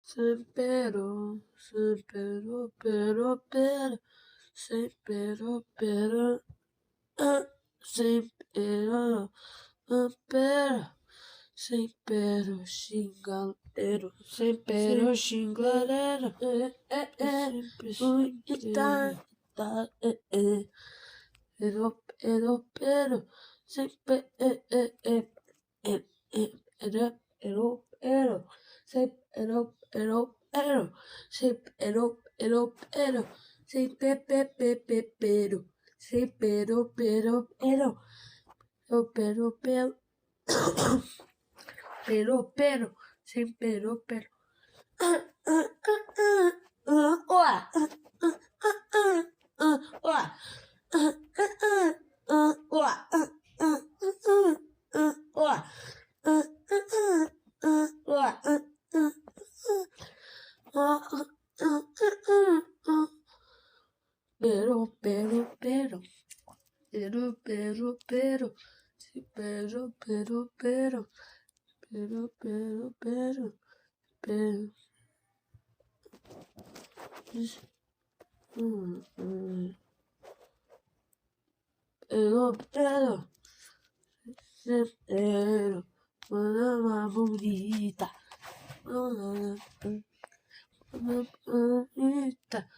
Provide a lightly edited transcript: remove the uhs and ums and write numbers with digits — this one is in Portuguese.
Sempre, sempre, pero, sempre, pero, sempre, pero, sempre, xingaleiro, sempre, xingaleiro, sempre, xingaleiro, pero, sempre, sempre, say pero, say pero, pero. Mamma bonita, mamma bonita,